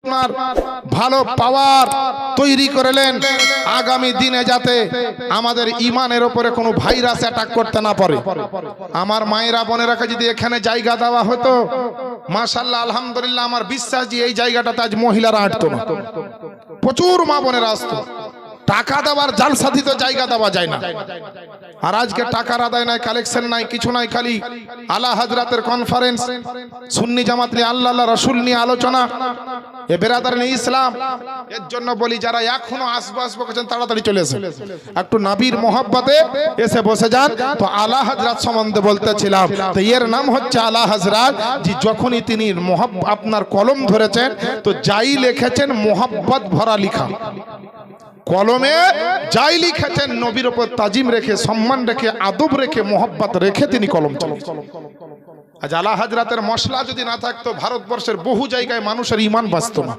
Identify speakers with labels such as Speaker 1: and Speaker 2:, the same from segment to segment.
Speaker 1: আপনার ভালো পাওয়ার তৈরি করলেন আগামী দিনে যাতে আমাদের ইমানের উপরে কোনো ভাইরাস অ্যাটাক করতে না পারে। আমার মায়েরা বোনেরাকে যদি এখানে জায়গা দেওয়া হতো, মাশাআল্লাহ আলহামদুলিল্লাহ, আমার বিশ্বাস যে এই জায়গাটাতে আজ মহিলারা আটতো না, প্রচুর মা বোনেরা আসতো। টাকা দেওয়ার জালসা দিতে জায়গা দেওয়া যায় না, আর আজকে টাকার আদায় নাই, কালেকশন নাই, কিছু নাই, খালি আলা হযরতের কনফারেন্স, সুন্নি জামাত নিয়ে আল্লাহ আল্লাহ রাসূল নিয়ে আলোচনা। এ বেরাদার নেই ইসলাম। এর জন্য বলি যারা এখনো আসবো করছেন তাড়াতাড়ি চলে এসে একটু নবীর মহব্বতে এসে বসে যান। তো আলা হযরত সম্বন্ধে বলতেছিলাম, তো এর নাম হচ্ছে আলা হযরত। যে যখনই তিনি আপনার কলম ধরেছেন তো যাই লিখেছেন মোহাব্বত ভরা লিখা, কলমে যাই লিখেছেন নবীর উপর তাজিম রেখে, সম্মান রেখে, আদব রেখে, মোহাব্বত রেখে তিনি কলম চালিয়েছেন। আজ আলা হযরতের মশলা যদি না থাকতো ভারতবর্ষের বহু জায়গায় মানুষের ঈমান বাঁচত না।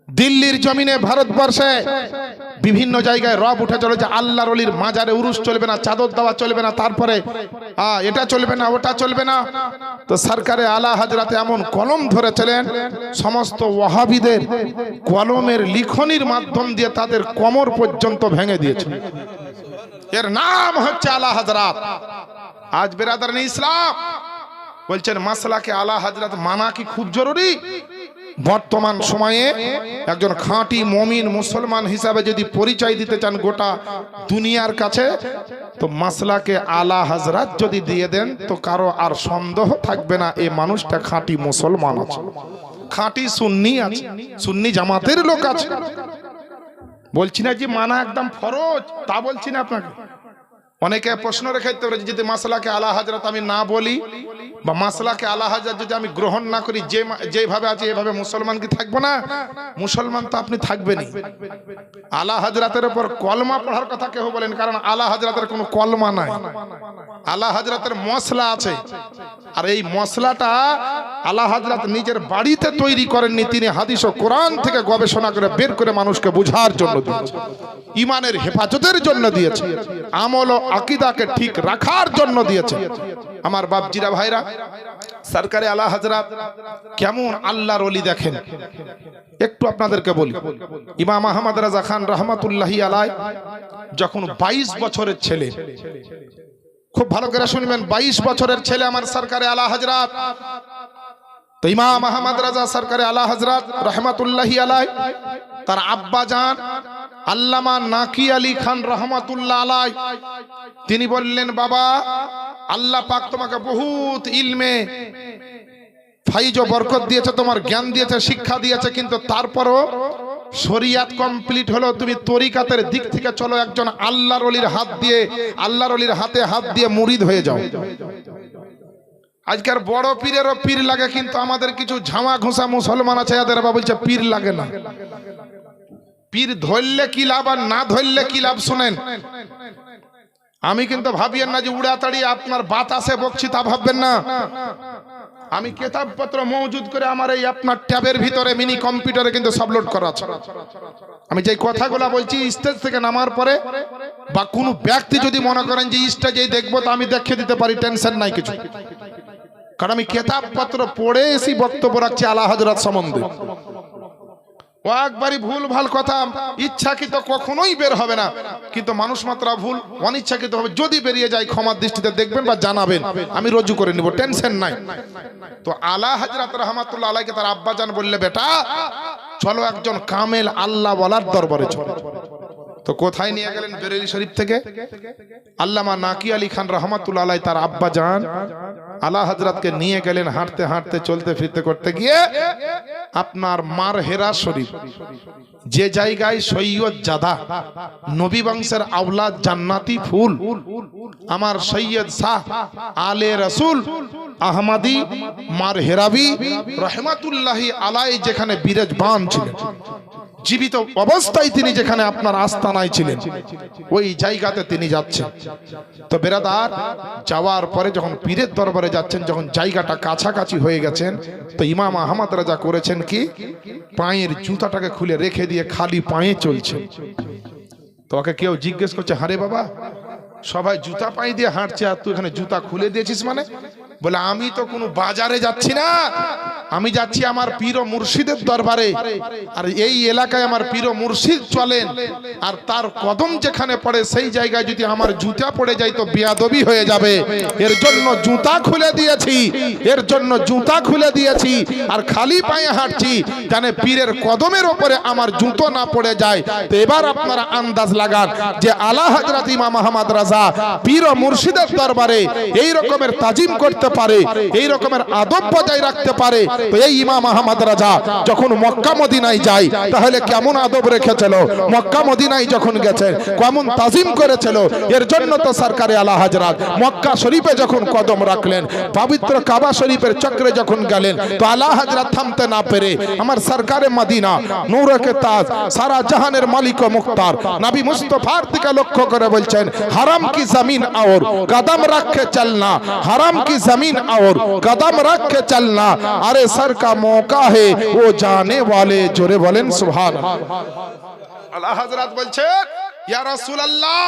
Speaker 1: দিল্লির জমিনে ভারতবর্ষে বিভিন্ন জায়গায় রব উঠে চলেছে, আল্লাহর ওলির মাজারে উরুস চলবে না, চাদর দেওয়া চলবে না, তারপরে এটা চলবে না, ওটা চলবে না। তো সরকারে আলা হযরত এমন কলম ধরেছিলেন, সমস্ত ওয়াহাবিদের কলমের লিখনির মাধ্যম দিয়ে তাদের কোমর পর্যন্ত ভেঙে দিয়েছে। এর নাম হচ্ছে আলা হযরত। আজ বেরাদার ইসলাম বলছেন মাসলাকে আলা হযরত মানা কি খুব জরুরি। বর্তমান সময়ে একজন খাঁটি মুমিন মুসলমান হিসাবে যদি পরিচয় দিতে চান গোটা দুনিয়ার কাছে, তো মাসলাকে আলা হযরত যদি দিয়ে দেন তো কারো আর সন্দেহ থাকবে না এই মানুষটা খাঁটি মুসলমান আছে, খাঁটি সুন্নি আছে, সুন্নি জামাতের লোক আছে। বলছি না যে মানা একদম ফরজ, তা বলছি না আপনাকে। অনেকে প্রশ্ন রেখে যদি মাসলাকে আলা হযরত আমি না বলি বা মাসলাকে আলা হযরত যদি আমি গ্রহণ না করি, যেভাবে আছে এভাবে মুসলমান কি থাকবো না? মুসলমান তো আপনি থাকবেনই। আলা হযরতের উপর কলমা পড়ার কথা কেউ বলেন, কারণ আলা হযরতের কোনো কলমা নাই, আলা হযরতের মশলা আছে। আর এই মশলাটা আলা হযরত নিজের বাড়িতে তৈরি করেননি, তিনি হাদিস ও কোরআন থেকে গবেষণা করে বের করে মানুষকে বুঝার জন্য দিয়েছে, ইমানের হেফাজতের জন্য দিয়েছে, আমল ও আকীদাকে ঠিক রাখার জন্য দিয়েছে। আমার বাপজিরা ভাইরা, সরকারে আলা হযরত কেমন আল্লাহর ওলি দেখেন একটু আপনাদেরকে বলি। ইমাম আহমদ রাজা খান রহমাতুল্লাহি আলাইহি যখন 22 বছরের ছেলে, খুব ভালো করে শুনবেন, 22 বছরের ছেলে আমার সরকারে আলা হযরত। তো ইমাম আহমদ রাজা সরকারে আলা হযরত রহমাতুল্লাহি আলাইহি তার আব্বা জান আল্লামা নাকি আলী খান রহমাতুল্লাহ আলাইহি তিনি বললেন, বাবা আল্লাহ পাক তোমাকে বহুত ইলমে ফাইজ ও বরকত দিয়েছে, তোমার জ্ঞান দিয়েছে, শিক্ষা দিয়েছে, কিন্তু তারপরও শরিয়াত কমপ্লিট হলো, তুমি তরিকাতের দিক থেকে চলো, একজন আল্লাহর ওলির হাত দিয়ে, আল্লাহর ওলির হাতে হাত দিয়ে মুরিদ হয়ে যাও। আজকের বড় পীরেরও পীর লাগে, কিন্তু আমাদের কিছু ঝামা ঘোষা মুসলমান আছে, এদের বাবা বলছে পীর লাগে না। পীর ধরলে কি লাভ আর না ধরলে কি লাভ শুনেন। আমি কিন্তু ভাবিয়েন না যে উড়াতাড়ি আপনার বাতাসে বকছি, তা ভাববেন না। আমি কিতাবপত্র মওজুদ করে আমার এই আপনার ট্যাবের ভিতরে মিনি কম্পিউটারে কিন্তু সব লোড করা আছে। আমি যে কথাগুলো বলছি স্টেজ থেকে নামার পরে বা কোনো ব্যক্তি যদি মনে করেন যে স্টেজেই দেখবো, তো আমি দেখিয়ে দিতে পারি, টেনশন নাই কিছু। কারণ আমি কিতাবপত্র পড়ে এসে বক্তব্য রাখছি আলা হযরত সম্বন্ধে। ও একবারই ভুল ভাল কথা ইচ্ছাকৃত কখনোই বের হবে না, কিন্তু মানুষ মাত্র ভুল অনিচ্ছাকৃত হবে। যদি বেরিয়ে যায় ক্ষমার দৃষ্টিতে দেখবেন বা জানাবেন, আমি রজ্জু করে নিব, টেনশন নাই। তো আলা হযরত রাহমাতুল্লাহ আলাইহি তার আব্বা জান বললে, বেটা চলো একজন কামেল আল্লাহ ওয়ালার দরবারে চলো। তো কোথায় নিয়ে গেলেন? বেরেলি শরীফ থেকে আল্লামা নাকি আলী খান রহমাতুল্লাহ আলাইহি তার আব্বা জান আলা হযরতকে নিয়ে গেলেন। হাঁটতে হাঁটতে চলতে ফিরতে করতে গিয়ে আপনার মারহেরা শরীফ, যে জায়গায় সৈয়দ জাদা নবী বংশের আওলাদ জান্নাতি ফুল আমার সৈয়দ শাহ আলে রাসূল আহমদি মারহেরাবি রহমাতুল্লাহি আলাইহি যেখানে বিরাজমান ছিলেন, জীবিত অবস্থায় তিনি যেখানে আপনার আস্তানায় ছিলেন, ওই জায়গাতে তিনি যাচ্ছেন। তো বেরাদার, যাওয়ার পরে যখন পীরের দরবারে যাচ্ছেন, যখন জায়গাটা কাছাকাছি হয়ে গেছেন, তো ইমাম আহমদ রাজা করেছেন কি, পায়ের জুতাটাকে খুলে রেখে দিয়ে খালি পায়ে চলছে। তোমাকে কেউ জিজ্ঞেস করছে, হারে বাবা সবাই জুতা পায়ে দিয়ে হাঁটছে আর তুই এখানে জুতা খুলে দিয়েছিস মানে? বলে আমি তো কোনো বাজারে যাচ্ছি না, আমি যাচ্ছি আমার পীর ও মুর্শিদের দরবারে। আর এই এলাকায় আমার পীর ও মুর্শিদ চলেন, আর তার কদম যেখানে পড়ে সেই জায়গায় যদি আমার জুতা পড়ে যায় তো বেয়াদবি হয়ে যাবে। এর জন্য জুতা খুলে দিয়েছি, এর জন্য জুতা খুলে দিয়েছি, আর খালি পায়ে হাঁটছি জানে পীরের কদমের ওপরে আমার জুতো না পড়ে যায়। তো এবার আপনারা আন্দাজ লাগান যে আলা হযরত ইমাম আহমদ রাজা পীর ও মুর্শিদের দরবারে এই রকমের তাজিম করতে পারে, এই রকমের আদব বজায় রাখতে পারে। তো এই ইমাম আহমদ রাজা যখন মক্কা মদিনায় যায় তাহলে কেমন আদব রেখেছিল, মক্কা মদিনায় যখন গেছেন কেমন তাজিম করেছিল। এর জন্য তো সরকারে আলা হযরত মক্কা শরীফে যখন কদম রাখলেন, পবিত্র কাবা শরীফের চক্রে যখন গেলেন, তো আলা হযরত থামতে না পেরে আমার সরকারে মদিনা নূরে কে তাজ সারা জাহানের মালিক ও মুখতার নবী মুস্তাফার দিকে লক্ষ্য করে বলছেন, হারাম কি জমিন और कदम रख के चलना, हराम की जमीन और कदम रख के चलना, अरे सर का मौका है वो जाने वाले जोरे बोलें सुभान अल्लाह। हजरत বলছে ইয়া রাসূলুল্লাহ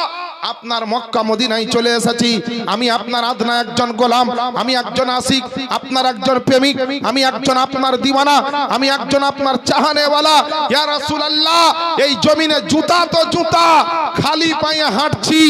Speaker 1: আপনার মক্কা মদিনায় চলে এসেছি, আমি আপনার আদনা একজন গোলাম, আমি একজন আশিক, আপনার একজন প্রেমিক, আমি একজন আপনার দিওয়ানা, আমি একজন আপনার চাহানেওয়ালা। ইয়া রাসূলুল্লাহ এই জমিনে জুতা তো জুতা, খালি পায়ে হাঁটছি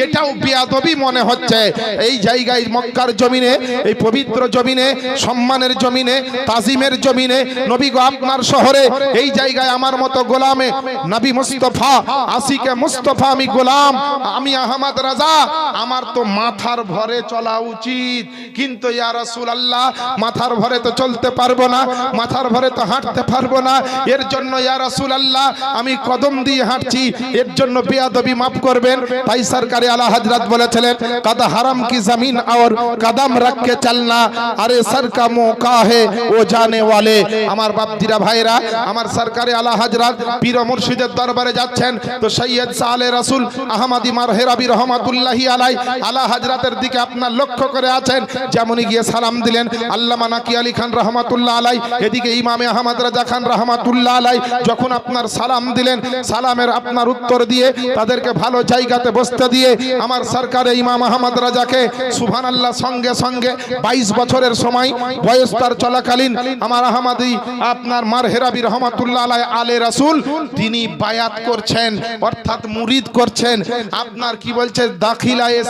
Speaker 1: এটাও বেয়াদবি মনে হচ্ছে। এই জায়গায় মক্কার জমিনে, এই পবিত্র জমিনে, সম্মানের জমিনে, তাজিমের জমিনে, নবী গো আপনার শহরে এই জায়গায় আমার মতো গোলামে নবী মুস্তাফা আশিকে মুস্তাফা আমি গোলাম, আমি আহমদ রাজা, আমার তো মাথার ভরে চলা উচিত। কিন্তু ইয়া রাসূলুল্লাহ মাথার ভরে তো চলতে পারবো না, মাথার ভরে তো হাঁটতে পারবো না। এর জন্য ইয়া রাসূলুল্লাহ আমি কদম দিয়ে হাঁটছি, এর জন্য বেয়াদবি মাফ করবেন। তাই সরকারে আলা হযরত বলেছিলেন, কদ হারাম কি জমিন और कदम रख के चलना, अरे सर का मौका है वो जाने वाले। আমার বাপজিরা ভাইরা, আমার সরকারে আলা হযরত পীর ও মুর্শিদের দরবারে যাচ্ছেন, তো সৈয়দ সালে রাসূল আহমদ মারহেরাবি রহমাতুল্লাহি আলাই আলা হযরতের দিকে আপনার লক্ষ্য করে আছেন। যেমনই গিয়ে সালাম দিলেন আল্লামা নাকি আলী খান রহমাতুল্লাহ আলাই, এদিকে ইমামে আহমদ রাজা খান রহমাতুল্লাহ আলাই যখন আপনার সালাম দিলেন, সালামের আপনার উত্তর দিয়ে তাদেরকে ভালো জায়গাতে বসতে দিয়ে আমার সরকারে ইমাম আহমদ রাজাকে সুবহানাল্লাহ সঙ্গে সঙ্গে 22 বছরের সময় বয়স তার চলাকালীন আমার আহমদি আপনার মারহেরাবি রহমাতুল্লাহ আলাই আলে রাসূল তিনি বায়াত করছেন, অর্থাৎ মুরিদ করছেন। আপনার কি বলছে দাখিলায়ে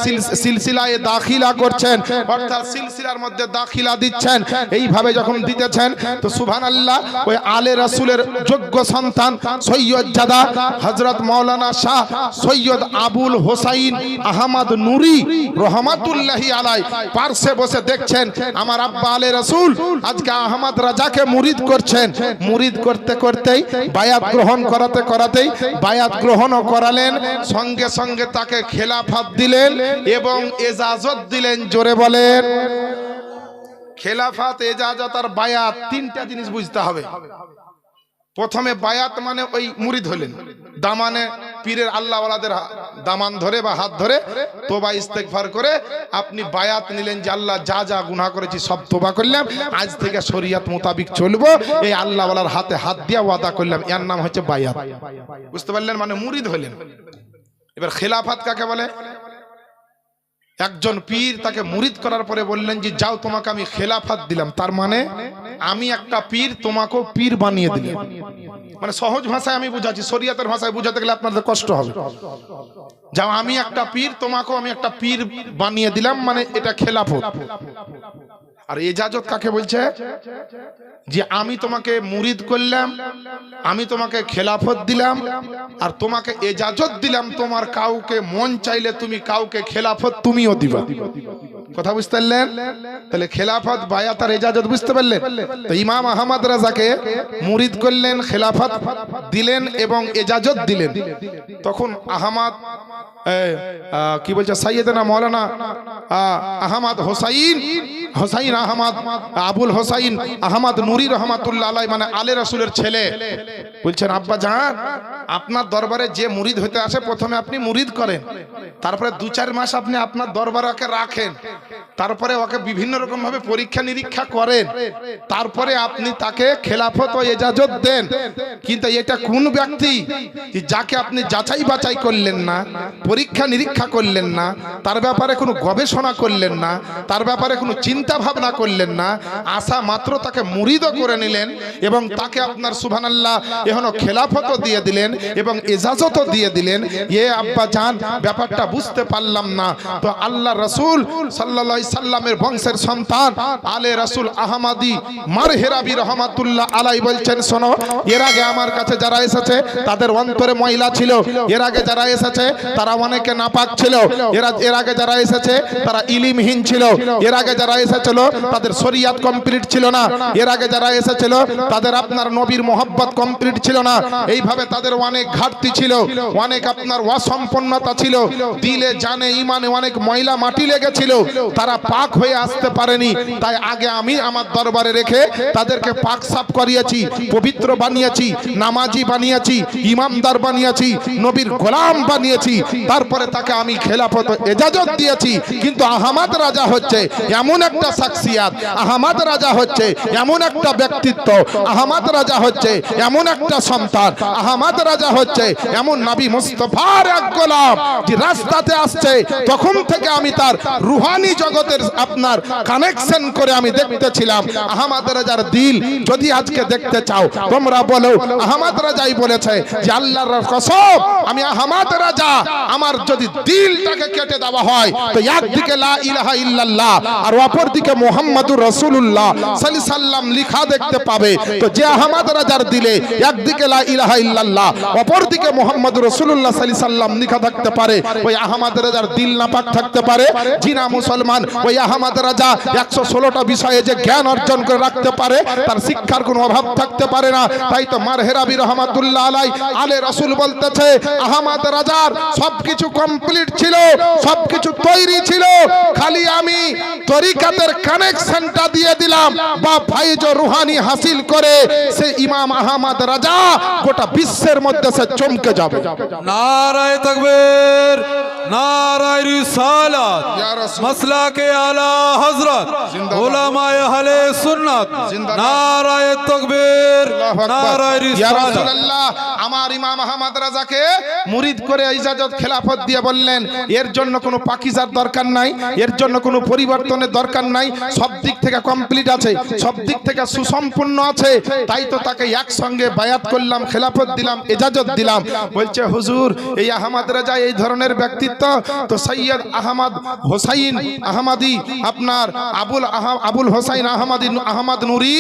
Speaker 1: সিলসিলায়ে দাখিলা করছেন, অর্থাৎ সিলসিলার মধ্যে দাখিলা দিচ্ছেন। এইভাবে যখন দিতেছেন তো সুবহানাল্লাহ ওই আলে রাসূলের যোগ্য সন্তান সৈয়দ জাদা হযরত মাওলানা শাহ সৈয়দ আবুল হোসাইন আহমদ নুরি রহমাতুল্লাহি আলাই পার্শ্বে বসে দেখছেন আমার আব্বা আলে রাসূল আজকে আহমদ রাজাকে মুরিদ করছেন। মুরিদ করতে করতেই বায়াত গ্রহণ করাতে করাতেই বায়াত গ্রহণও করালেন, সঙ্গে সঙ্গে তাকে খেলাফত দিলেন এবং এজাজত দিলেন। জোরে বলেন খেলাফত, এজাজত আর বায়াত তিনটা জিনিস বুঝতে হবে। প্রথমে বায়াত মানে ওই মুরিদ হলেন, দামানে পীরের আল্লাহ ওয়ালাদের দামান ধরে বা হাত ধরে তোবা ইস্তেগফার করে আপনি বায়াত নিলেন যে আল্লাহ যা যা গুনাহ করেছি সব তোবা করলাম, আজ থেকে শরীয়ত মোতাবিক চলবো, এই আল্লাহ ওয়ালার হাতে হাত দিয়া ওয়াদা করলাম, এর নাম হচ্ছে বায়াত। বুঝতে পারলেন, মানে মুরিদ হলেন। এবার খেলাফত কাকে বলে? একজন পীর তাকে মুরিদ করার পরে বললেন যে যাও তোমাকে আমি খেলাফত দিলাম, তার মানে আমি একটা পীর তোমাকেও পীর বানিয়ে দিলাম। মানে সহজ ভাষায় আমি বুঝাচ্ছি, শরীয়তের ভাষায় বুঝাতে গেলে আপনাদের কষ্ট হবে। যাও আমি একটা পীর তোমাকেও আমি একটা পীর বানিয়ে দিলাম, মানে এটা খেলাফত। আর এজাজত কাকে বলছে? যে আমি তোমাকে মুরিদ করলাম, আমি তোমাকে খেলাফত দিলাম, আর তোমাকে এজাজত দিলাম তোমার কাউকে মন চাইলে তুমি কাউকে খেলাফত তুমিও দিবা। কথা বুঝতে পারলেন? তাহলে খেলাফত বায়াত আর এজাজত বুঝতে পারলেন? তো ইমাম আহমদ রাজাকে মুরিদ করলেন, খেলাফত দিলেন এবং এজাজত দিলেন। তখন আহমদ কি বলছে সাইয়েদনা মাওলানা আহমদ হোসাইন আহমদ আবুল হোসাইন আহমদ নুরি রহমাতুল্লাহ আলাই মানে আলে রাসূলের ছেলে বলছেন, আব্বা জান আপনার দরবারে যে মুরিদ হতে আসে প্রথমে আপনি মুরিদ করেন, তারপরে 2-4 মাস আপনি আপনার দরবারকে রাখেন, তারপরে ওকে বিভিন্ন রকম ভাবে পরীক্ষা নিরীক্ষা করেন, তারপরে আপনি তাকে খেলাফত ও এজাজত দেন। কিন্তু এটা কোন ব্যক্তি যাকে আপনি যাচাই বাছাই করলেন না, পরীক্ষা নিরীক্ষা করলেন না, তার ব্যাপারে কোনো গবেষণা করলেন না, তার ব্যাপারে কোনো চিন্তা ভাবনা করলেন না, আশা মাত্র তাকে মুরিদও করে নিলেন এবং তাকে আপনার সুবহানাল্লাহ এখনো খেলাফতও দিয়ে দিলেন এবং এজাজতও দিয়ে দিলেন। আব্বা জান ব্যাপারটা বুঝতে পারলাম না। তো আল্লাহ রাসূল সাল্লাল্লাহু আলাইহি সাল্লামের বংশের সন্তান আলে রাসূল আহমদী মারহেরাবি রহমাতুল্লাহ আলাইহি বলছেন, শোনো, এর আগে আমার কাছে যারা এসেছে তাদের অন্তরে ময়লা ছিল, এর আগে যারা এসেছে তারা অনেকে নাপাক ছিল, এর আগে যারা এসেছে তারা ইলমহীন ছিল, এর আগে যারা এসেছিল তাদের শরীয়ত কমপ্লিট ছিল না, এর আগে যারা এসেছিল তাদের আপনার নবীর মোহাব্বত কমপ্লিট ছিল না, এইভাবে তাদের অনেক ঘাটতি ছিল, অনেক আপনার অসম্পন্নতা ছিল, দিলে জানে ইমানে অনেক ময়লা মাটি লেগেছিল, তারা পাক হয়ে আসতে পারেনি। তাই আগে আমি আমার দরবারে রেখে তাদেরকে পাক সাফ করিয়েছি, পবিত্র বানিয়েছি, নামাজি বানিয়েছি, ইমামদার বানিয়েছি, নবীর গোলাম বানিয়েছি, তারপরে তাকে আমি খেলাফত এজাজত দিয়েছি। কিন্তু আহমদ রাজা হচ্ছে এমন একটা শাখসিয়াত, আহমদ রাজা হচ্ছে এমন একটা ব্যক্তিত্ব, আহমদ রাজা হচ্ছে এমন একটা সন্তান, আহমদ রাজা হচ্ছে এমন নবী মুস্তাফার এক গোলাম যে রাস্তাতে আসছে তখন থেকে আমি তার রুহানি জগতের আপনার কানেকশন করে আমি দেখতেছিলাম। আহমদ রাজার দিল যদি আজকে দেখতে চাও তোমরা বলো, আহমদ রাজাই বলেছে যে আল্লাহর কসম আমি আহমদ রাজা, আমার যদি দিলটাকে কেটে দেওয়া হয় তো একদিকে লা ইলাহা ইল্লাল্লাহ আর অপর দিকে মুহাম্মাদুর রাসূলুল্লাহ সাল্লাল্লাহু আলাইহি সাল্লাম লেখা দেখতে পাবে। তো যে আহমদ রাজার দিলে একদিকে লা ইলাহা ইল্লাল্লাহ অপর দিকে মুহাম্মাদুর রাসূলুল্লাহ সাল্লাল্লাহু আলাইহি সাল্লাম লেখা থাকতে পারে, ওই আহমদ রাজার দিল নাপাক থাকতে পারে। জিনা মুসলমান ওই আহমদ রাজা 116টা বিষয়ে যে জ্ঞান অর্জন করে রাখতে পারে তার শিক্ষার কোনো অভাব থাকতে পারে না। তাই তো মারহেরাবি রহমাতুল্লাহ আলাই আলে রাসূল বলতেছে আহমদ রাজার সবকিছু কমপ্লিট ছিল, সবকিছু তৈরি ছিল, খালি আমি তরিকাতের কানেকশনটা দিয়ে দিলাম বা ফাইজ রুহানি হাসিল করে সে ইমাম আহমদ রাজা গোটা বিশ্বের মধ্যে সে চমকে যাবে।
Speaker 2: নারায়ে তাকবীর, নারায়ে রিসালাত, মাসলাকে আলা হযরত উলামায়ে আহলে সুন্নাত, নারায়ে তাকবীর, নারায়ে রিসালাত।
Speaker 1: ইয়া রাসূলুল্লাহ আমার ইমাম আহমদ রাজাকে মুরিদ করে ইজাজত খেলাফত দিয়ে বললেন এর জন্য কোনো পাকিজার দরকার নাই, এর জন্য কোনো পরিবর্তনের দরকার নাই, সব দিক থেকে কমপ্লিট আছে, সব দিক থেকে সুসম্পূর্ণ আছে। তাই তো তাকে একসঙ্গে বায়াত করলাম, খেলাফত দিলাম, ইজাজত দিলাম। বলছে হুজুর এই আহমদ রাজা এই ধরনের ব্যক্তিত্ব তো সৈয়দ আহমদ হোসাইন আহমদী আপনার আবুল হোসাইন আহমদী আহমদ নুরি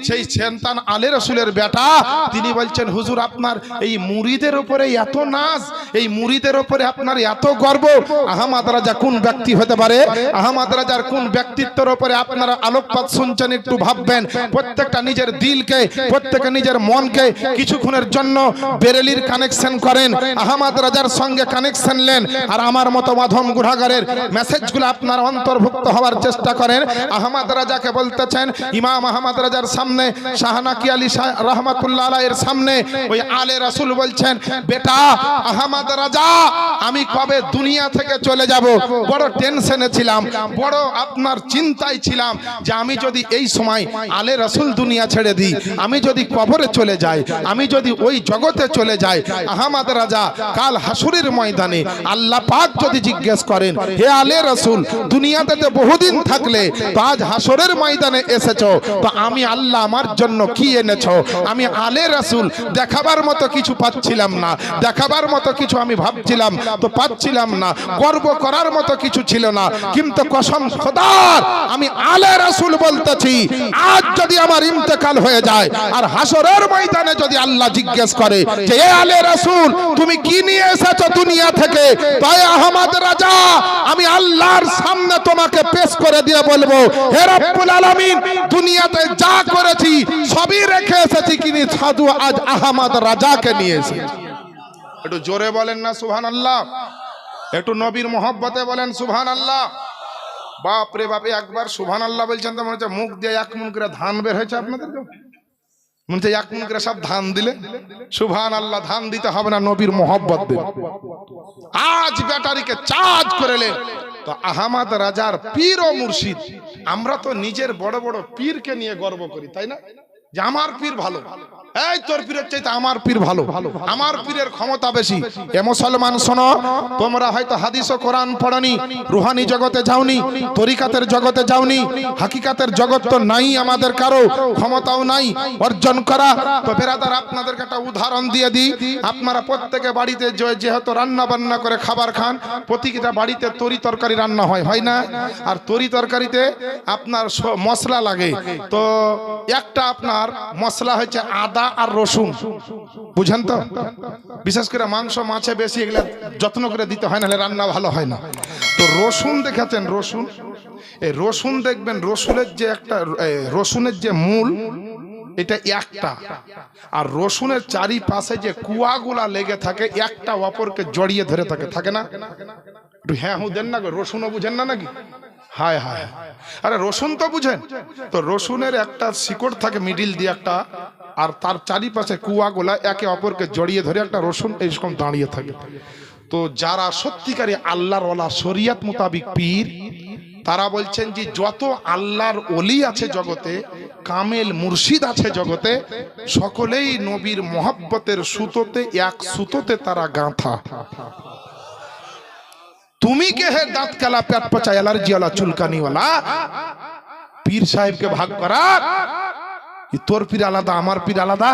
Speaker 1: সেই সন্তান আলে রাসূলের বেটা, তিনি বলছেন হুজুর আপনার এই মুরিদের উপরে এত নাজ, এই মুরিদের উপরে আপনার এত গর্ব। আহমদ রাজা কোন ব্যক্তি হতে পারে? আহমদ রাজার কোন ব্যক্তিত্বের উপরে আপনারা আলোকপাত শুনছেন একটু ভাববেন। প্রত্যেকটা নিজের দিলকে, প্রত্যেকটা নিজের মনকে কিছুক্ষণের জন্য বেরেলির কানেকশন করেন, আহমদ রাজার সঙ্গে কানেকশন নেন, আর আমার মতো মাধম গুনাহগারের মেসেজগুলো আপনার অন্তর্ভুক্ত হওয়ার চেষ্টা করেন। আহমদ রাজাকে বলতেছেন ইমাম আহমদ রাজার সামনে শাহনাকি আলী রহমাতুল্লাহ আলাইহির সামনে ওই আলে রাসূল বলছেন বেটা আহমদ রাজা আমি কবে দুনিয়া থেকে চলে যাব, বড় টেনশনে ছিলাম, বড় আপনার চিন্তায় ছিলাম যে আমি যদি এই সময় আলে রাসূল দুনিয়া ছেড়ে দিই, আমি যদি কবরে চলে যাই, আমি যদি ওই জগতে চলে যাই, আহমদ রাজা কাল হাসুরের ময়দানে আল্লাহ পাক যদি জিজ্ঞেস করেন হে আলে রাসূল দুনিয়াতে তো বহুদিন থাকলে তো আজ হাসরের ময়দানে এসেছো, তো আমি আল্লাহ আমার জন্য কি এনেছো? আমি আলে রাসূল দেখাবার মতো কিছু পাচ্ছিলাম না, দেখাবার মতো কিছু আমি ভাবছিলাম তো পাচ্ছিলাম না, গর্ব করার মতো কিছু ছিল না। কিন্তু কসম খোদার আমি আলে রাসূল বলতেছি আজ যদি আমার ইন্তেকাল হয়ে যায় আর হাসরের ময়দানে যদি আল্লাহ জিজ্ঞেস করে যে এ আলে রাসূল তুমি কি নিয়ে এসেছো দুনিয়া থেকে, তাই আহমদ রাজা আমি আল্লাহর সামনে তোমাকে পেশ করে দিয়ে বলবো হে রব্বুল আলামিন দুনিয়াতে যা করেছি সবই রেখে এসেছি, কিন্তু সাধু আজ আহমদ রাজাকে নিয়ে এসেছি। একটু জোরে বলেন না সুবহানাল্লাহ, একটু নবীর মহব্বতে বলেন সুবহানাল্লাহ। বাপ রে বাপে একবার সুবহানাল্লাহ বলছেন তো মনে হচ্ছে মুখ দিয়ে এক মুন করে ধান বের হয়েছে আপনাদের, মনে হচ্ছে এক মুন করে সব ধান দিলে। সুবহানাল্লাহ, ধান দিতে হবে না, নবীর মহব্বত দিন। আজ ব্যাটারিকে চার্জ করে নেন, তো আহমদ রাজার পীর ও মুর্শিদ। আমরা তো নিজের বড় বড় পীরকে নিয়ে গর্ব করি, তাই না? যে আমার পীর ভালো, এই তোর পীরের চাইতে আমার পীর ভালো, আমার পীরের ক্ষমতা বেশি। এ মুসলমান শোনো, তোমরা হয়তো হাদিস ও কোরআন পড়নি, রুহানি জগতে যাওনি, তরিকাতের জগতে যাওনি, হাকিকাতের জগৎ তো নাই আমাদের কারো, ক্ষমতাও নাই অর্জন করা। তো বেরাদার আপনাদেরকে একটা উদাহরণ দিয়ে দিই। আপনারা প্রত্যেকে বাড়িতে যেহেতু রান্না বান্না করে খাবার খান, প্রতিটা বাড়িতে তরি তরকারি রান্না হয়, হয় না? আর তরি তরকারিতে আপনার মশলা লাগে। তো একটা আপনার মশলা হচ্ছে আদা আর রসুন, বুঝেন তো? বিশেষ করে মাংস মাছে বেশি এগুলা যত্ন করে দিতে হয়, নাহলে রান্না ভালো হয় না। তো রসুন দেখেছেন? রসুন, এই রসুন দেখবেন, রসুনের যে একটা রসুনের যে মূল এটা একটা, আর রসুনের চারিপাশে যে কুয়াগুলা লেগে থাকে একটা অপরকে জড়িয়ে ধরে থাকে, থাকে না? একটু হ্যাঁ হু দেন না গো, রসুনও বুঝেন না নাকি? হায় হায়, আরে রসুন তো বুঝেন। তো রসুনের একটা শিকড় থাকে মিডিল দিয়ে একটা, আর তার চারিপাশে কুয়াগুলা একে অপরকে জড়িয়ে ধরে একটা রসুন এইরকম দাঁড়িয়ে থাকে। তো যারা সত্যিকারী আল্লাহর ওয়ালা শরিয়ত মোতাবিক পীর, তারা বলছেন যে যত আল্লাহর ওলি আছে জগতে, কামেল মুর্শিদ আছে জগতে, সকলেই নবীর মহব্বতের সুতোতে, এক সুতোতে তারা গাঁথা। তুমি কে হে দাঁত কালা পেট পচা অ্যালার্জি ওয়ালা চুলকানি ওয়ালা, পীর সাহেবকে ভাগ করা। তোর পীর আলাদা, আমার পীর আলাদা,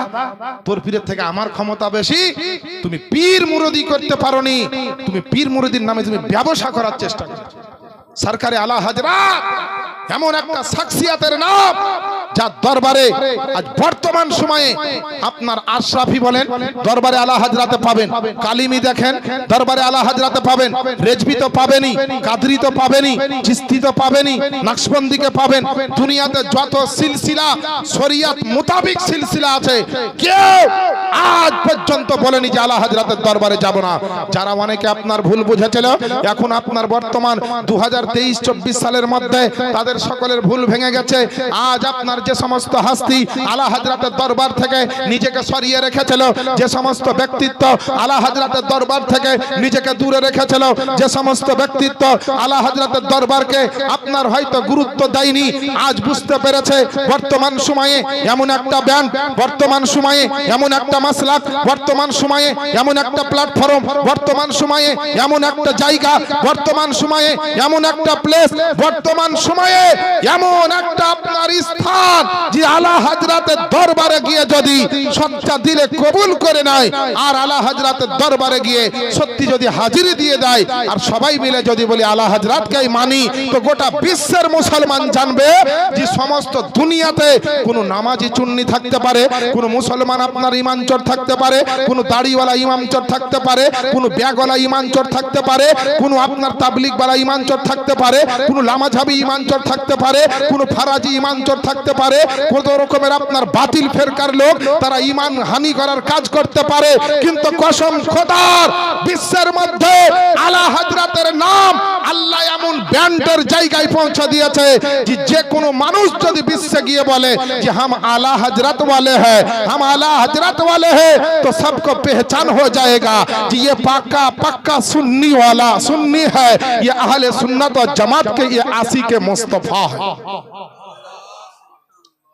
Speaker 1: তোর পীরের থেকে আমার ক্ষমতা বেশি। তুমি পীর মুরদি করতে পারোনি, তুমি পীর মুরদির নামে তুমি ব্যবসা করার চেষ্টা করো। সরকারে আলা হযরত এমন একটা শাখসিয়াতের নাম, যার দরবারে আজ বর্তমান সময়ে আপনার আশরাফি বলেন দরবারে আলা হযরতে পাবেন, কালিমি দেখেন দরবারে আলা হযরতে পাবেন, রেজবি তো পাবেনই, কাদরি তো পাবেনই, চিশতি তো পাবেনই, নকশবন্দিকে পাবেন। দুনিয়াতে যত সিলসিলা শরিয়ত মোতাবিক সিলসিলা আছে, কেউ আজ পর্যন্ত বলেনি যে আলা হযরতের দরবারে যাব না। যারা অনেকে আপনার ভুল বুঝেছিল, এখন আপনার বর্তমান 2023-24 সালের মধ্যে তাদের সকলের ভুল ভেঙে গেছে। আজ আপনার যে সমস্ত হাস্তি আলা হযরতের দরবার থেকে নিজেকে সরিয়ে রেখেছিল, যে সমস্ত ব্যক্তিত্ব আলা হযরতের দরবার থেকে নিজেকে দূরে রেখেছিল, যে সমস্ত ব্যক্তিত্ব আলা হযরতের দরবারকে আপনার হয়তো গুরুত্ব দেয়নি, আজ বুঝতে পেরেছে বর্তমান সময়ে এমন একটা ব্যান্ড, বর্তমান সময়ে এমন একটা মাসলাক, বর্তমান সময়ে এমন একটা প্ল্যাটফর্ম, বর্তমান সময়ে এমন একটা জায়গা, বর্তমান সময়ে এমন একটা প্লেস, বর্তমান সময়ে এমন একটা আপনার স্থান যে আলা হযরতের দরবারে গিয়ে যদি সচ্চা দিলে কবুল করে নেয়, আর আলা হযরতের দরবারে গিয়ে সত্যি যদি হাজিরি দিয়ে দেয়, আর সবাই মিলে যদি বলি আলা হযরতকেই মানি, তো গোটা বিশ্বের মুসলমান জানবে যে সমস্ত দুনিয়াতে কোনো নামাজি চুন্নি থাকতে পারে, কোনো মুসলমান আপনার ইমানচোর থাকতে পারে, কোনো দাড়িওয়ালা ইমামচোর থাকতে পারে, কোনো ব্যাগওয়ালা ইমানচোর থাকতে পারে, কোনো আপনার তাবলিগওয়ালা ইমানচোর থাকতে পারে, কোনো লামাঝাবি ইমানচোর থাকতে পারে, কোনো ফারাজি ইমানচোর থাকতে পারে, কত রকমের আপনার বাতিল ফেরকার লোক তারা ইমান হানি করার কাজ করতে পারে। কিন্তু কসম খোদার, বিশ্বের মধ্যে আলা হযরতের নাম আল্লাহ এমন ব্যান্ডের জায়গায় পৌঁছে দিয়েছে যে যে কোনো মানুষ যদি বিশ্বে গিয়ে বলে যে হাম আলা হযরত वाले हैं, हम आला हजरत वाले हैं, तो सबको पहचान हो जाएगा कि ये पक्का पक्का सुन्नी वाला सुन्नी है, ये अहले सुन्नत और जमात के ये आशिक मुस्तफा है।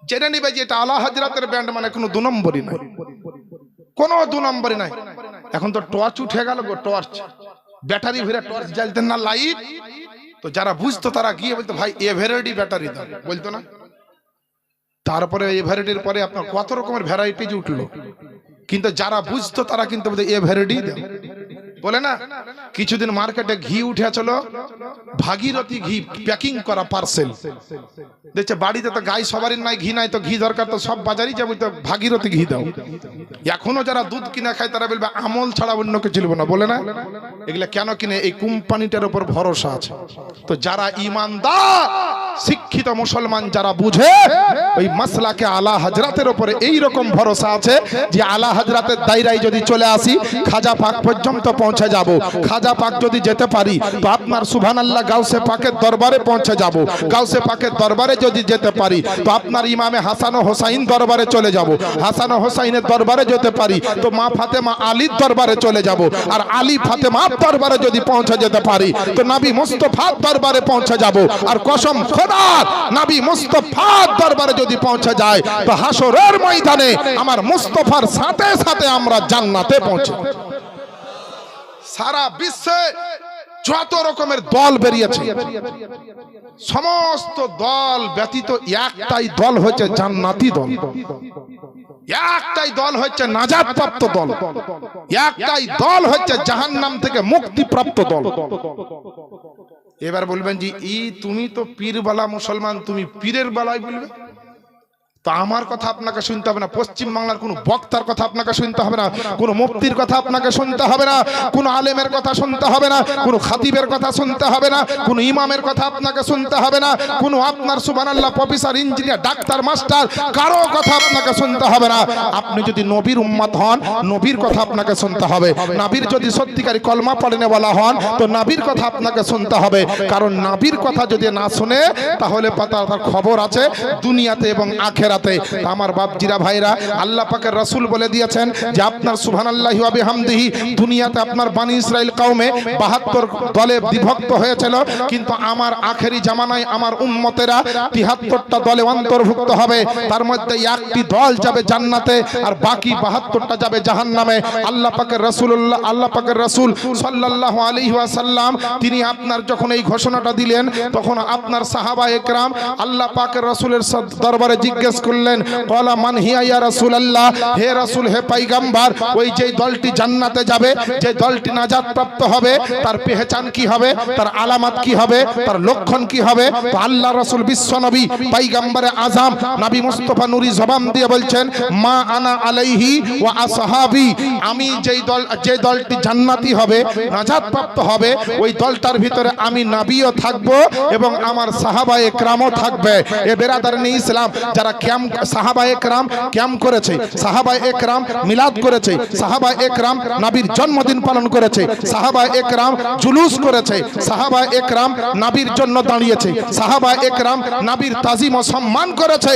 Speaker 1: জেনে নিবে যে এটা আলা হযরতের ব্যান্ড, মানে কোনো দু নম্বরই নাই, কোনো দু নম্বরই নাই। এখন তো টর্চ উঠে গেল গো, টর্চ ব্যাটারি ভরে টর্চ জ্বালতেন না, লাইট। তো যারা বুঝতো তারা গিয়ে বলতো ভাই এভারেডি ব্যাটারি দাও, বলতো না? তারপরে এভারেডির পরে আপনার কত রকমের ভ্যারাইটিজ উঠলো, কিন্তু যারা বুঝতো তারা কিন্তু এভারেডি দাও বলে না। কিছুদিন মার্কেটে ঘি উঠে চলো, ভাগীরথী ঘি প্যাকিং করা পার্সেল, দেখছে বাড়িতে তো গাই সবারই নাই, ঘি নাই, তো ঘি দরকার, তো সব বাজারই যাবো, তো ভাগীরথী ঘি দাও। এখনো যারা দুধ কিনা খায় তারা বলবে আমল ছাড়া অন্য কিছু চলবে না, বলে না? এগুলা কেন কিনে? এই কোম্পানিটার উপর ভরসা আছে। তো যারা ইমানদার শিক্ষিত মুসলমান যারা বুঝে ওই মাসলাকে আলা হযরতের উপরে এই রকম ভরসা আছে যে আলা হযরতের দায়রায় যদি চলে আসি খাজা পাক পর্যন্ত পৌঁছে যাব। খাজা পাক যদি যেতে পারি তো আপনার সুবহানাল্লাহ গাউসে পাকের দরবারে পৌঁছে যাব। গাউসে পাকের দরবারে যদি যেতে পারি তো আপনার ইমামে হাসান ও হোসাইন দরবারে চলে যাব। হাসান ও হোসাইনের দরবারে যেতে পারি তো মা ফাতেমা আলীর দরবারে চলে যাব। আর আলী ফাতেমার দরবারে যদি পৌঁছে যেতে পারি তো নবী মুস্তাফার দরবারে পৌঁছে যাব। আর কসম খোদার নবী মুস্তাফার দরবারে যদি পৌঁছে যায় তো হাসরের ময়দানে আমার মুস্তাফার সাথে সাথে আমরা জান্নাতে পৌঁছে। সারা বিশ্বে যত রকমের দল বেরিয়েছে সমস্ত দল ব্যতীত একটাই দল হচ্ছে জান্নাতি দল, একটাই দল হচ্ছে নাজাত প্রাপ্ত দল, একটাই দল হচ্ছে জাহান্নাম থেকে মুক্তিপ্রাপ্ত দল। এবার বলবেন যে তুমি তো পীরবালা মুসলমান, তুমি পীরের বেলায় বলবে তো আমার কথা আপনাকে শুনতে হবে না, পশ্চিম বাংলার কোন বক্তার কথা আপনাকে শুনতে হবে না, কোন মুফতির কথা আপনাকে শুনতে হবে না, কোন আলেমের কথা শুনতে হবে না, কোন খাতিবের কথা শুনতে হবে না, কোন ইমামের কথা আপনাকে শুনতে হবে না, কোন আপনার সুবহানাল্লাহ প্রফেসর ইঞ্জিনিয়ার ডাক্তার মাস্টার কারো কথা আপনাকে শুনতে হবে না। আপনি যদি নবীর উম্মত হন নবীর কথা আপনাকে শুনতে হবে। নবীর যদি সত্যিকারী কলমা পড়নে वाला হন তো নবীর কথা আপনাকে শুনতে হবে। কারণ নবীর কথা যদি না শুনে তাহলে তার খবর আছে দুনিয়াতে এবং আখিরাতে। আমার বাপজিরা ভাইরা, আল্লাহ পাকের রাসূল বলে দিয়েছেন যে আপনার সুবহানাল্লাহি ওয়া বিহামদিহি দুনিয়াতে আপনার বনি ইসরাইল কওমে 72 দলে বিভক্ত হয়েছিল, কিন্তু আমার আখেরি জামানায় আমার উম্মতেরা 73টা দলে অন্তর্ভুক্ত হবে। তার মধ্যে একটি দল যাবে জান্নাতে আর বাকি 72টা যাবে জাহান্নামে। আল্লাহ পাকের রাসূল সাল্লাল্লাহু আলাইহি ওয়াসাল্লাম তিনি আপনার যখন এই ঘোষণাটা দিলেন তখন আপনার সাহাবায়ে কেরাম আল্লাহ পাকের রাসূলের দরবারে জিজ্ঞেস করলেন, ক্বালা মান হিয়া ইয়া রাসূলুল্লাহ, হে রাসূল হে পয়গম্বর, ওই যে দলটি জান্নাতে যাবে, যে দলটি নাজাত প্রাপ্ত হবে তার পেহচান কি হবে, তার আলামত কি হবে, তার লক্ষণ কি হবে? তো আল্লাহ রাসূল বিশ্ব নবী পয়গম্বরে আযম নবী মুস্তাফা নূরি জবান দিয়ে বলছেন, মা আনা আলাইহি ওয়া আসহাবি, আমি যে দলটি জান্নাতি হবে নাজাত প্রাপ্ত হবে ওই দলটার ভিতরে আমি নবীও থাকব এবং আমার সাহাবায়ে কেরামও থাকবে। এ বেরাদারনি ইসলাম, যারা সাহাবায়ে কেরাম ক্যাম্প করেছে, সাহাবায়ে কেরাম মিলাদ করেছে, সাহাবায়ে কেরাম নবীর জন্মদিন পালন করেছে, সাহাবায়ে কেরাম জুলুস করেছে, সাহাবায়ে কেরাম নবীর জন্য দাঁড়িয়েছে, সাহাবায়ে কেরাম নবীর তাজিম ও সম্মান করেছে।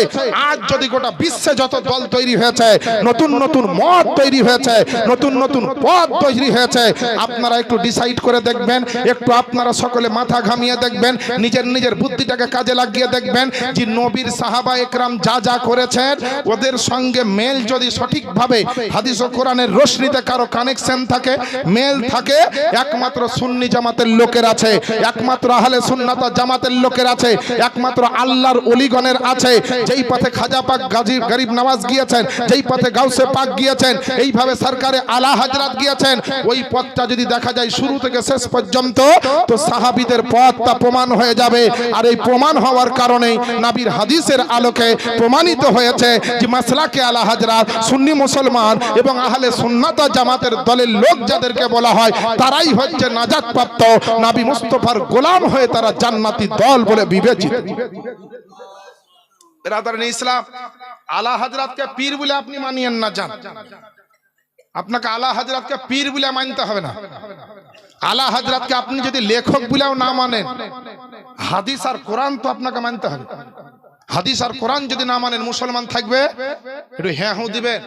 Speaker 1: আজ যদি গোটা বিশ্বে যত দল তৈরি হয়েছে, নতুন নতুন মত তৈরি হয়েছে, নতুন নতুন পথ তৈরি হয়েছে, আপনারা একটু ডিসাইড করে দেখবেন, একটু আপনারা সকলে মাথা ঘামিয়ে দেখবেন, নিজের বুদ্ধিটাকে কাজে লাগিয়ে দেখবেন যে নবীর সাহাবায়ে কেরাম যা যা করেছেন ওদের সঙ্গে মেল যদি সঠিকভাবে হাদিস ও কোরআনের রোশনিতে কারো কানেকশন থাকে, মেল থাকে, একমাত্র সুন্নি জামাতের লোকের আছে, একমাত্র আহলে সুন্নাত জামাতের লোকের আছে, একমাত্র আল্লাহর ওলিগণের আছে। যেই পথে খাজা পাক গাজী গরিব নওয়াজ গিয়েছেন, যেই পথে গাউসে পাক গিয়েছেন, এইভাবে সরকারে আলা হযরত গিয়েছেন, ওই পথটা যদি দেখা যায় শুরু থেকে শেষ পর্যন্ত তো সাহাবীদের পথটা প্রমাণ হয়ে যাবে। আর এই প্রমাণ হওয়ার কারণে নবীর হাদিসের আলোকে প্রমাণিত হয়েছে যে মাসলাকে আলা হযরত সুন্নি মুসলমান এবং আহলে সুন্নাত জামাতের দলের লোক যাদেরকে বলা হয় তারাই হচ্ছে নাজাত প্রাপ্ত, নবী মুস্তাফার গোলাম হয়ে তারা জান্নাতি দল বলে বিবেচিত। বেরাদারনি ইসলাম, আলা হযরতকে পীর বলে আপনি মানিয়েন না, জান আপনাকে আলা হযরতকে পীর বলে মানতে হবে না। আলা হযরতকে আপনি যদি লেখক বলেও না মানেন, হাদিস আর কোরআন তো আপনাকে মানতে হবে। হাদিস আর কোরআন যদি না মানেন মুসলমান থাকবে একটু হ্যাঁ হুঁ দিবেন।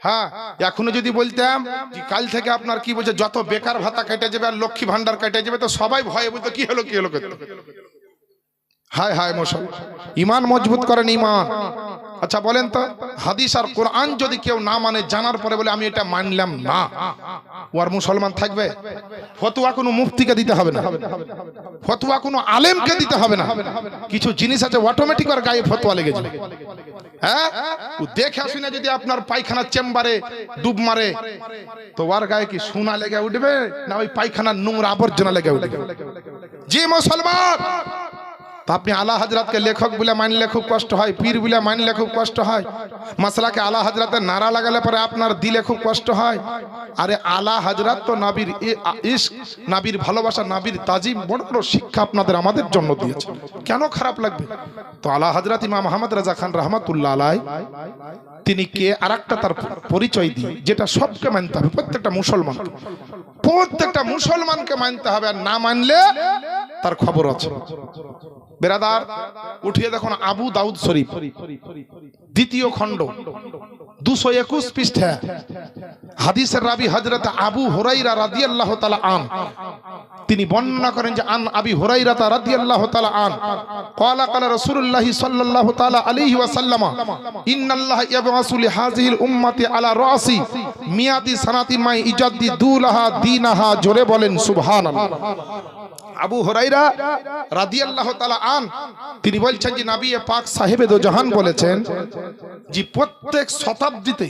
Speaker 1: হ্যাঁ, এখনো যদি বলতাম যে কাল থেকে আপনার কি বলছে যত বেকার ভাতা কেটে যাবে আর লক্ষ্মী ভান্ডার কেটে যাবে তো সবাই ভয়ে বলতো কি হলো কি হলো। হায় হায় মুসলমান, ইমান মজবুত করেন ইমান। আচ্ছা বলেন তো, হাদিস আর কোরআন যদি কেউ না মানে জানার পরে বলে আমি এটা মানলাম না, ও আর মুসলমান থাকবে? ফতোয়া কোনো মুফতিকে দিতে হবে না, ফতোয়া কোনো আলেমকে দিতে হবে না। কিছু জিনিস আছে অটোমেটিক আর গায়ে ফতোয়া লেগে যায়। হ্যাঁ, ও দেখে শুনে যদি আপনার পায়খানার চেম্বারে ডুব মারে তো ওর গায়ে কি সোনা লেগে উঠবে না ওই পায়খানার নোংরা আবর্জনা লেগে উঠবে? জি মুসলমান, তা আপনি আলা হযরতকে লেখক বলে মানলে খুব কষ্ট হয়, পীর বলে মানলে খুব কষ্ট হয়, মাসলাকে আলা হযরতের নারা লাগালে পরে আপনার দিলে খুব কষ্ট হয়। আরে আলা হযরত তো নবীর ইশক, নবীর ভালোবাসা, নবীর তাজিম, বড় বড় শিক্ষা আপনাদের আমাদের জন্য দিয়েছে, কেন খারাপ লাগবে? তো আলা হযরত ইমাম আহমদ রাজা খান রাহমাতুল্লাহ আলাইহি তিনি কে আরেকটা তার পরিচয় দিয়ে, যেটা সবকে মানতে হবে, প্রত্যেকটা মুসলমানকে মানতে হবে, আর না মানলে তার খবর আছে। বেরাদার, উঠিয়ে দেখুন আবু দাউদ শরীফ দ্বিতীয় খণ্ড 221 পৃষ্ঠা, হাদিসের রাবি হযরত আবু হুরায়রা রাদিয়াল্লাহু তাআলা আন তিনি বর্ণনা করেন যে আন আবি হুরায়রা রাদিয়াল্লাহু তাআলা আন ক্বালা ক্বালা রাসূলুল্লাহ সাল্লাল্লাহু তাআলা আলাইহি ওয়াসাল্লাম ইন্নাল্লাহা ইয়াবআসু লিহাযিহিল উম্মতি আলা রাসি মিয়াতি সানাতি মাই ইজাদ্দিদু লাহা দীনাহা, জোরে বলেন সুবহানাল্লাহ। আবু হুরায়রা রাদিয়াল্লাহু তাআলা আন তিনি বলছেন যে নবী পাক সাহেবে দো জাহান বলেছেন যে প্রত্যেক শতাব্দীতে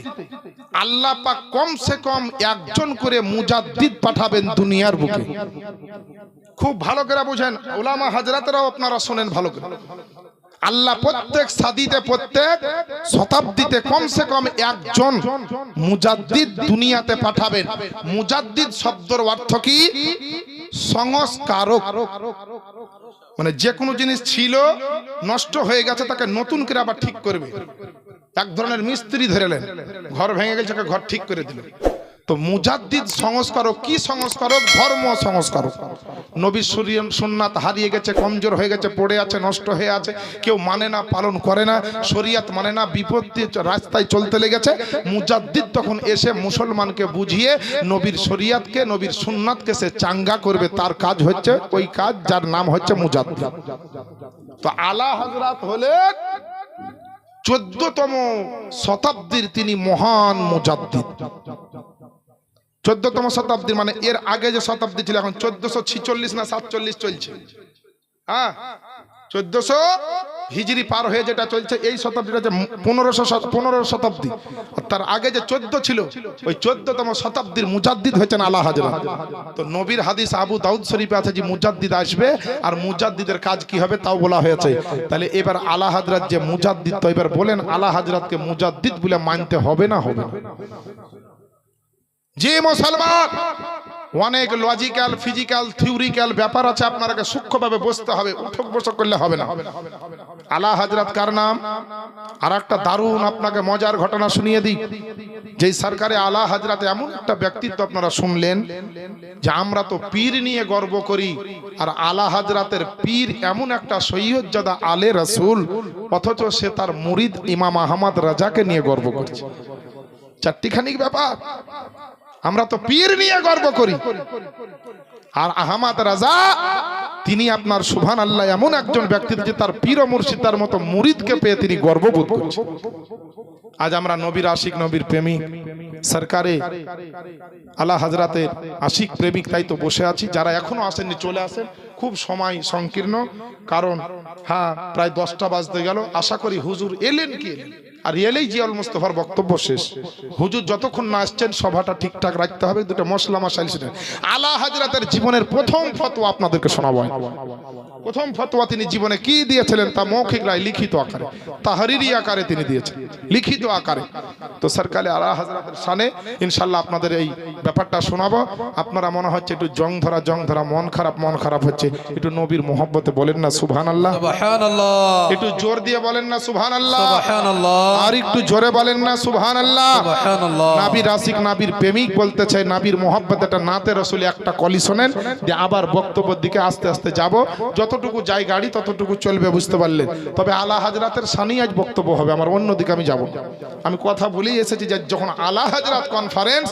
Speaker 1: আল্লাহ পাক কমসে কম একজন করে মুজাদ্দিদ পাঠাবেন দুনিয়ার বুকে। খুব ভালো করে বুঝেন, উলামা হযরতরাও আপনারা শুনেন ভালো করে। আল্লাহ প্রত্যেক সাদিতে, প্রত্যেক শতাব্দীতে কমসে কম একজন মুজাদ্দিদ দুনিয়াতে পাঠাবেন। মুজাদ্দিদ শব্দের অর্থ কি? সংস্কারক, মানে যে কোনো জিনিস ছিল নষ্ট হয়ে গেছে তাকে নতুন করে আবার ঠিক করবে। এক ধরনের মিস্ত্রি ধরেলেন, ঘর ভেঙে গেছে, ঘর ঠিক করে দিলেন। তো মুজাদ্দিদ সংস্কারক। কি সংস্কারক? ধর্ম সংস্কারক। নবীর সুন্নাত হারিয়ে গেছে, কমজোর হয়ে গেছে, পড়ে আছে, নষ্ট হয়ে আছে, কেউ মানে না, পালন করে না, শরিয়ত মানে না, বিপত্তি রাস্তায় চলতে লেগেছে। মুজাদ্দিদ তখন এসে মুসলমানকে বুঝিয়ে নবীর শরিয়তকে, নবীর সুন্নাতকে সে চাঙ্গা করবে। তার কাজ হচ্ছে ওই কাজ, যার নাম হচ্ছে মুজাদ্দিদ। তো আলা হযরত হলেন 14তম শতাব্দীর তিনি মহান মুজাদ্দিদ। 14তম শতাব্দী মানে এর আগে যে শতাব্দী ছিল, এখন 1446 না 47 চলছে। হ্যাঁ, 1400 হিজরি পার হয়ে যেটা চলছে, এই শতাব্দীটা যে 15 শতাব্দী, তার আগে যে 14 ছিল, ওই 14তম শতাব্দীর মুজাদ্দিদ হয়েছেন আলা হযরত। তো নবীর হাদিস আবু দাউদ শরীফে আছে যে মুজাদ্দিদ আসবে, আর মুজাদ্দিদের কাজ কি হবে তাও বলা হয়েছে। তাহলে এবার আলা হযরত যে মুজাদ্দিদ, তো এবার বলেন আলা হযরতকে মুজাদ্দিদ বলে মানতে হবে না হবে না? যে মুসলমান অনেক লজিক্যাল, ফিজিক্যাল, থিওরিক্যাল ব্যাপার আছে, আপনাকে সূক্ষ্মভাবে বুঝতে হবে, উঠক বসক করলে হবে না। আলা হযরত কার নাম? আর একটা দারুণ আপনাকে মজার ঘটনা শুনিয়ে দিই। যেই সরকারে আলা হযরত এমন একটা ব্যক্তিত্ব আপনারা শুনলেন যে আমরা তো পীর নিয়ে গর্ব করি, আর আলা হযরতের পীর এমন একটা সৈয়দজাদা আলে রাসূল, অথচ সে তার মুরিদ ইমাম আহমদ রাজাকে নিয়ে গর্ব করছে। চারটিখানি ব্যাপার। আমরা তো পীর নিয়ে গর্ব করি, আর আহমদ রাজা তিনি আপনার সুবহানাল্লাহ এমন একজন ব্যক্তি যে তার পীর ও মুর্শিদ, তার মতো মুরিদকে পেয়ে তিনি গর্ববোধ করছেন। আজ আমরা নবীর আশিক, নবীর প্রেমিক, সরকারে আলা হযরতের আশিক প্রেমিক, তাই তো বসে আছি। যারা এখনো আসেননি চলে আসেন, খুব সময় সংকীর্ণ, কারণ হ্যাঁ প্রায় 10টা বাজতে গেল। আশা করি হুজুর এলেন কি, আর এলেই জিয়াউল মুস্তাফার বক্তব্য শেষ। হুজুর যতক্ষণ না আসছেন সভাটা ঠিকঠাক রাখতে হবে। দুটো মশলা মাসাইল শুনেন। আলা হযরতের জীবনের প্রথম ফতোয়া আপনাদেরকে শোনাবো। প্রথম ফতোয়া তিনি জীবনে কি দিয়েছিলেন তা মৌখিক নয়, লিখিত আকারে, তাহরিরি আকারে তিনি দিয়েছেন, লিখিত আকারে। তো সরকারে আলা হযরতের শানে ইনশাআল্লাহ আপনাদের এই ব্যাপারটা শোনাবো। আপনারা মনে হচ্ছে একটু জং ধরা, মন খারাপ হচ্ছে, একটু নবীর মোহব্বতে বলেন না সুবহানাল্লাহ,
Speaker 2: সুবহানাল্লাহ।
Speaker 1: একটু জোর দিয়ে বলেন না সুবহানাল্লাহ,
Speaker 2: সুবহানাল্লাহ।
Speaker 1: আর একটু জোরে বলেন না সুবহানাল্লাহ।
Speaker 2: সুবহানাল্লাহ।
Speaker 1: নবীর আশিক, নবীর প্রেমিক বলতে চাই, নবীর মোহব্বত, এটা নাতে রাসূল একটা কলি শোনেন, যে আবার বক্তব্যের দিকে আস্তে আস্তে যাব, যতটুকু যাই গাড়ি ততটুকু চলবে, বুঝতে পারলেন? তবে আলা হযরতের শানি আজ বক্তব্য হবে, আমার অন্যদিকে আমি যাব। আমি কথা বলেই এসেছি যে যখন আলা হযরত কনফারেন্স,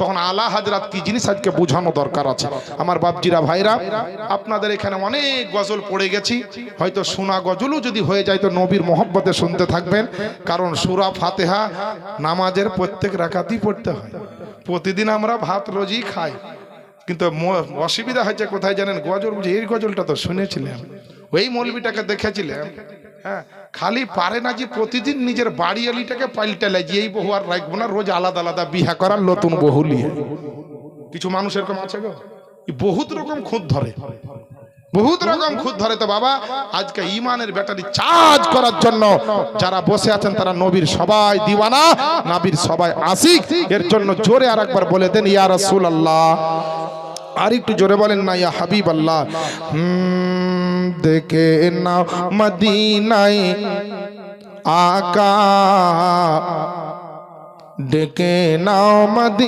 Speaker 1: তখন আলা হযরত কি জিনিস আজকে বোঝানো দরকার আছে। আমার বাপজিরা, ভাইরা, আপনাদের এখানে অনেক গজল পড়ে গেছি, হয়তো শোনা গজলও যদি হয়ে যায় তো নবীর মোহব্বতে শুনতে থাকবেন। কারণ সূরা ফাতিহা নামাজের প্রত্যেক রাকাতই পড়তে হয়। প্রতিদিন আমরা ভাত রোজই খাই, কিন্তু অসুবিধা হয়েছে কোথায় জানেন? গজল বুঝে, এই গজলটা তো শুনেছিলাম, ওই মৌলবীটাকে দেখেছিলাম, হ্যাঁ, খালি পারে না যে প্রতিদিন নিজের বাড়িয়ালিটাকে পাল্টালে, যে এই বহু আর রাখবো না, রোজ আলাদা আলাদা বিহা করার নতুন বহু নিয়ে। কিছু মানুষ এরকম আছে গো, বহুত রকম খুঁত ধরে। বহুত রকম খুদ ধরে। তো বাবা আজকে ইমানের ব্যাটারি চার্জ করার জন্য যারা বসে আছেন তারা নবীর সবাই দিওয়ানা, নবীর সবাই আশিক। এর জন্য জোরে আর একবার বলে দেন ইয়া রাসূলুল্লাহ। আর একটু জোরে বলেন না ইয়া হাবিব আল্লাহ। দেখে নাও মদিনায় আকা, ডেকে নাও মদিনা।